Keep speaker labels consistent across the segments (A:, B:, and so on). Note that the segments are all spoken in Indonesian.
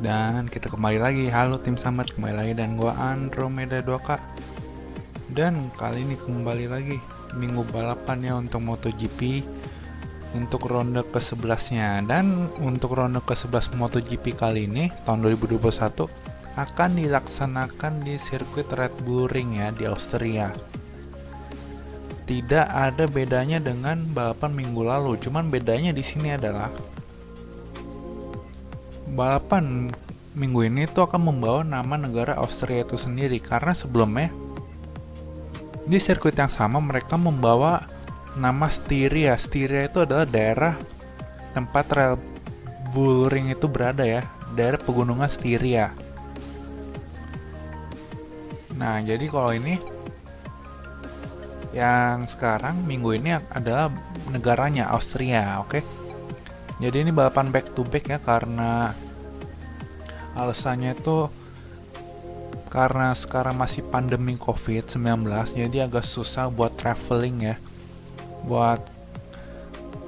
A: Dan kita kembali lagi. Halo tim Sambat, kembali lagi dan gua Andromeda 2K. Dan kali ini kembali lagi minggu balapan ya untuk MotoGP untuk ronde ke-11 nya. Dan untuk ronde ke-11 MotoGP kali ini tahun 2021 akan dilaksanakan di sirkuit Red Bull Ring ya di Austria. Tidak ada bedanya dengan balapan minggu lalu, cuman bedanya di sini adalah balapan minggu ini tuh akan membawa nama negara Austria itu sendiri, karena sebelumnya di sirkuit yang sama mereka membawa nama Styria. Styria itu adalah daerah tempat Red Bull Ring itu berada ya, daerah pegunungan Styria. Nah, jadi kalau ini yang sekarang minggu ini adalah negaranya Austria, oke? Jadi ini balapan back to back ya, karena alasannya itu karena sekarang masih pandemi COVID-19, jadi agak susah buat traveling ya. Buat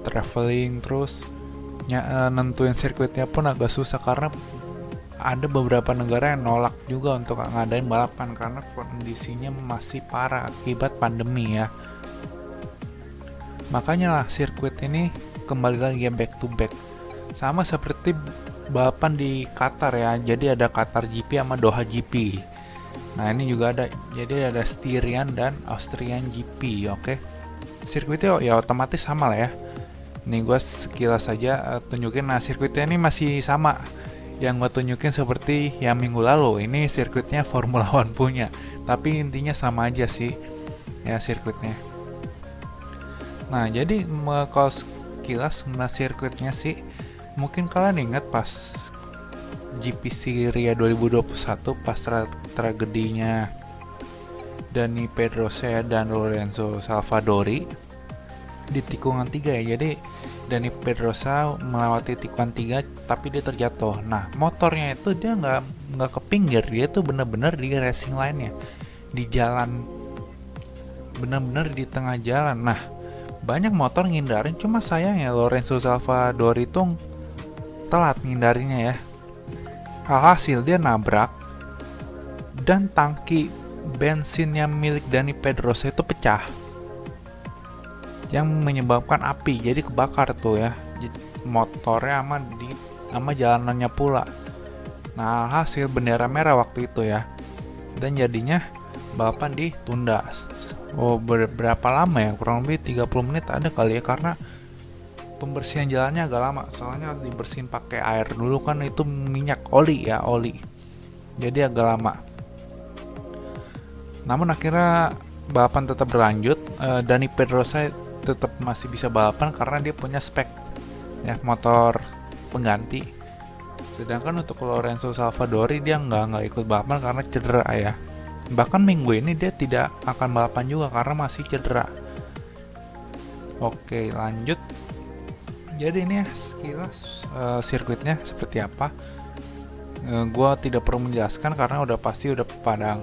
A: traveling terus nentuin sirkuitnya pun agak susah karena ada beberapa negara yang nolak juga untuk ngadain balapan karena kondisinya masih parah akibat pandemi ya. Makanya lah sirkuit ini kembali lagi ya back to back. Sama seperti balapan di Qatar ya. Jadi ada Qatar GP sama Doha GP. Nah, ini juga ada. Jadi ada Styrian dan Austrian GP, oke. Sirkuitnya ya otomatis sama lah ya. Ini gue sekilas saja tunjukin. Nah, sirkuitnya ini masih sama. Yang gue tunjukin seperti yang minggu lalu. Ini sirkuitnya Formula One punya. Tapi intinya sama aja sih ya sirkuitnya. Nah, jadi kalau sekilas mengenai sirkuitnya sih, mungkin kalian ingat pas GP Syria 2021 pas tragedinya Dani Pedrosa dan Lorenzo Salvadori di tikungan 3 ya. Jadi Dani Pedrosa melewati tikungan 3 tapi dia terjatuh. Nah, motornya itu dia nggak ke pinggir, dia tuh bener-bener di racing line-nya, di jalan, bener-bener di tengah jalan. Nah, banyak motor ngindarin, cuma sayangnya Lorenzo Salvadori itu telat ngindarinnya ya. Alhasil dia nabrak dan tangki bensin yang milik Dani Pedrosa itu pecah, yang menyebabkan api, jadi kebakar tuh ya motornya sama jalanannya pula. Nah, alhasil bendera merah waktu itu ya, dan jadinya balapan ditunda. Berapa lama ya, kurang lebih 30 menit ada kali ya, karena pembersihan jalannya agak lama, soalnya harus dibersihin pakai air dulu kan, itu minyak oli, jadi agak lama. Namun akhirnya balapan tetap berlanjut. Dani Pedrosa tetap masih bisa balapan karena dia punya spek ya motor pengganti, sedangkan untuk Lorenzo Salvadori dia nggak ikut balapan karena cedera ya. Bahkan minggu ini dia tidak akan balapan juga karena masih cedera. Oke, lanjut. Jadi ini ya sekilas sirkuitnya seperti apa. Gua tidak perlu menjelaskan karena udah pada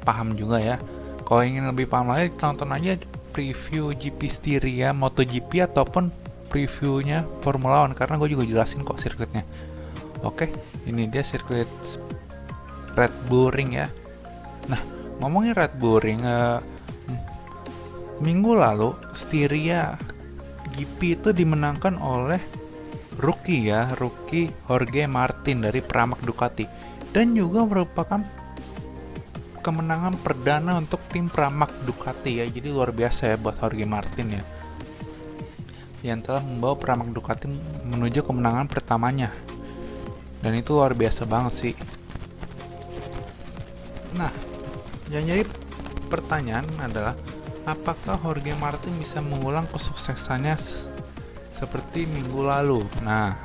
A: paham juga ya. Kalau ingin lebih paham lagi, tonton aja preview GP Styria MotoGP ataupun previewnya Formula One, karena gue juga jelasin kok sirkuitnya. Oke, ini dia sirkuit Red Bull Ring ya. Nah, ngomongin Red Bull Ring, minggu lalu Styria GP itu dimenangkan oleh rookie Jorge Martin dari Pramac Ducati, dan juga merupakan kemenangan perdana untuk tim Pramac Ducati ya. Jadi luar biasa ya buat Jorge Martin ya, yang telah membawa Pramac Ducati menuju kemenangan pertamanya, dan itu luar biasa banget sih. Nah, yang jadi pertanyaan adalah, apakah Jorge Martin bisa mengulang kesuksesannya seperti minggu lalu? Nah,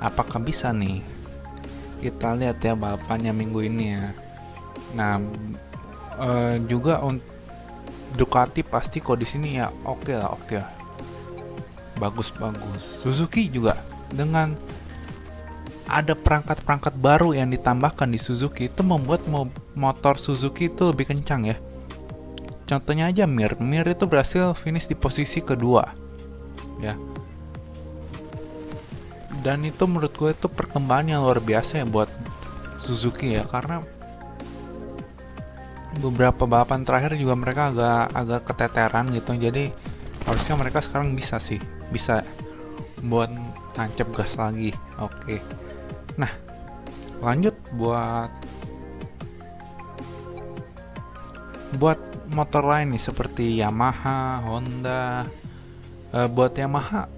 A: apakah bisa nih? Kita lihat ya balapannya minggu ini ya. Nah, juga untuk Ducati pasti kok di sini ya oke lah. Bagus. Suzuki juga dengan ada perangkat-perangkat baru yang ditambahkan di Suzuki itu membuat motor Suzuki itu lebih kencang ya. Contohnya aja Mir itu berhasil finish di posisi kedua ya. Dan itu menurut gue itu perkembangan yang luar biasa ya buat Suzuki ya, karena beberapa balapan terakhir juga mereka agak keteteran gitu. Jadi harusnya mereka sekarang bisa buat tancap gas lagi. Oke. Nah, lanjut buat motor lain nih seperti Yamaha, Honda. Buat Yamaha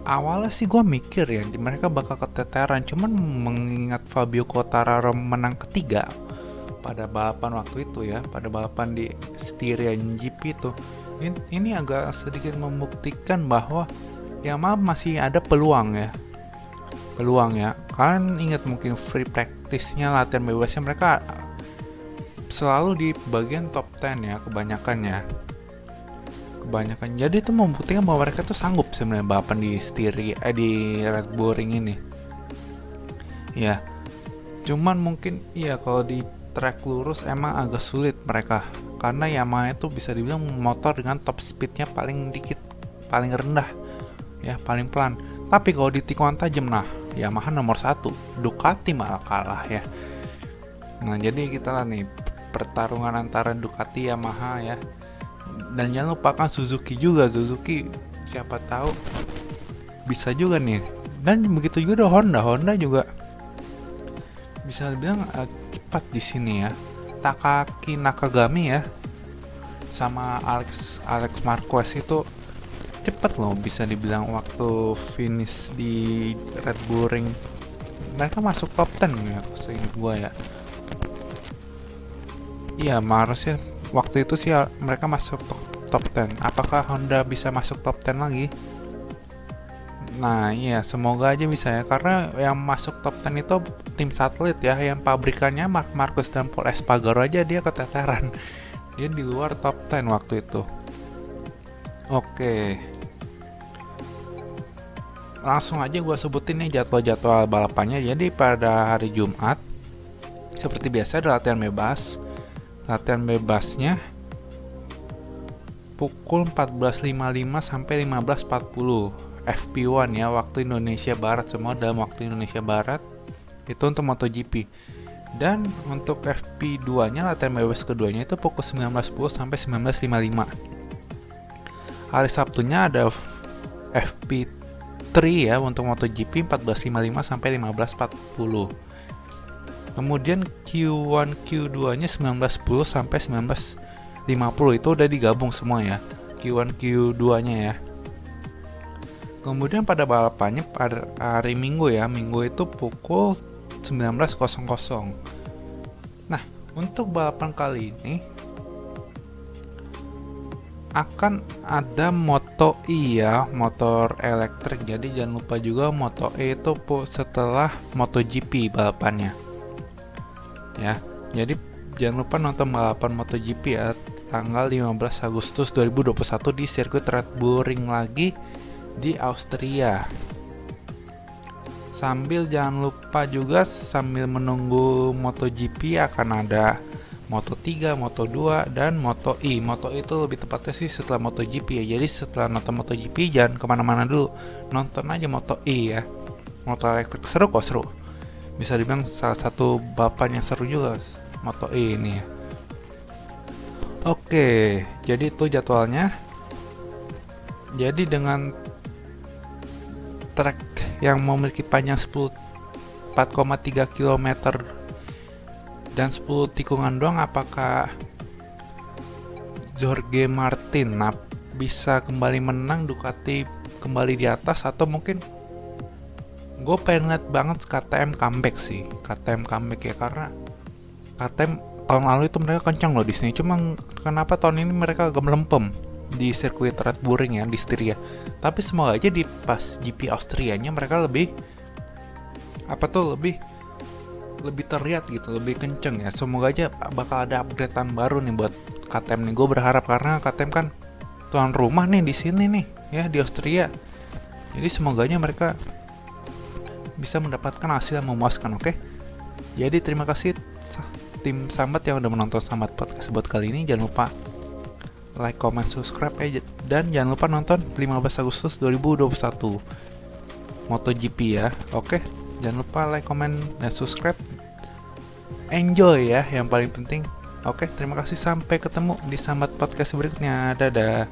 A: awalnya sih gue mikir ya mereka bakal keteteran, cuman mengingat Fabio Quartararo menang ketiga pada balapan waktu itu ya, pada balapan di Styrian GP itu, ini agak sedikit membuktikan bahwa Yamaha masih ada peluang ya. Kalian ingat mungkin free practice-nya, latihan bebasnya mereka selalu di bagian top 10 ya kebanyakan. Jadi itu membuktikan bahwa mereka tuh sanggup sebenarnya balapan di Red Bull Ring ini. Ya, cuman mungkin kalau di track lurus emang agak sulit mereka, karena Yamaha itu bisa dibilang motor dengan top speednya paling dikit, paling rendah ya, paling pelan. Tapi kalau di tikungan tajam, nah Yamaha nomor 1, Ducati malah kalah ya. Nah jadi kita lah nih pertarungan antara Ducati Yamaha ya, dan jangan lupakan Suzuki siapa tahu bisa juga nih. Dan begitu juga Honda juga bisa dibilang cepat di sini ya. Takaki Nakagami ya sama Alex Marquez itu cepat loh, bisa dibilang waktu finish di Red Bull Ring mereka masuk top 10 ya, seingat gua ya. Iya, harusnya waktu itu sih mereka masuk top 10. Apakah Honda bisa masuk top 10 lagi? Nah iya, semoga aja bisa ya, karena yang masuk top 10 itu tim satelit ya, yang pabrikannya Marc Marquez dan Paul Espargaro aja dia keteteran. Dia di luar top 10 waktu itu. Oke, langsung aja gue sebutin nih jadwal balapannya. Jadi pada hari Jumat seperti biasa ada latihan bebas. Latihan bebasnya pukul 14.55 sampai 15.40 FP1 ya, waktu Indonesia Barat, semua dalam waktu Indonesia Barat. Itu untuk MotoGP. Dan untuk FP2 nya, latihan bebas keduanya itu pukul 19.10 sampai 19.55. Hari Sabtunya ada FP3 ya untuk MotoGP 14.55 sampai 15.40. Kemudian Q1 Q2 nya 19.10 sampai 19.50, itu udah digabung semua ya, Q1 Q2 nya ya. Kemudian pada balapannya pada hari Minggu ya, Minggu itu pukul 19.00. Nah, untuk balapan kali ini akan ada Moto E ya, motor elektrik. Jadi jangan lupa juga Moto E itu setelah MotoGP balapannya ya. Jadi jangan lupa nonton balapan MotoGP ya, tanggal 15 Agustus 2021 di sirkuit Red Bull Ring lagi di Austria. Sambil jangan lupa juga, sambil menunggu MotoGP akan ada Moto3, Moto2, dan Moto E. Moto E itu lebih tepatnya sih setelah MotoGP ya. Jadi setelah nonton MotoGP jangan kemana-mana dulu, nonton aja Moto E ya. Motor elektrik seru kok, seru. Bisa dibilang salah satu balapan yang seru juga Moto E ini ya. Oke, jadi itu jadwalnya. Jadi dengan trek yang memiliki panjang 4,3 km dan 10 tikungan doang, apakah Jorge Martin bisa kembali menang, Ducati kembali di atas, atau mungkin gue pengen lihat banget KTM comeback sih. KTM comeback ya, karena KTM tahun lalu itu mereka kencang loh di sini, cuma kenapa tahun ini mereka agak melempem di sirkuit Red Bull Ring ya, di Styria. Tapi semoga aja di pas GP Austrianya mereka lebih terlihat gitu, lebih kenceng ya. Semoga aja bakal ada upgradean baru nih buat KTM nih. Gue berharap, karena KTM kan tuan rumah nih di sini nih ya, di Austria. Jadi semoga aja mereka bisa mendapatkan hasil yang memuaskan. Oke. Jadi terima kasih tim Sambat yang udah menonton Sambat Podcast buat kali ini. Jangan lupa like, comment, subscribe dan jangan lupa nonton 15 Agustus 2021. MotoGP ya. Oke, jangan lupa like, comment, dan subscribe. Enjoy ya, yang paling penting. Oke, terima kasih, sampai ketemu di Sambat Podcast berikutnya. Dadah.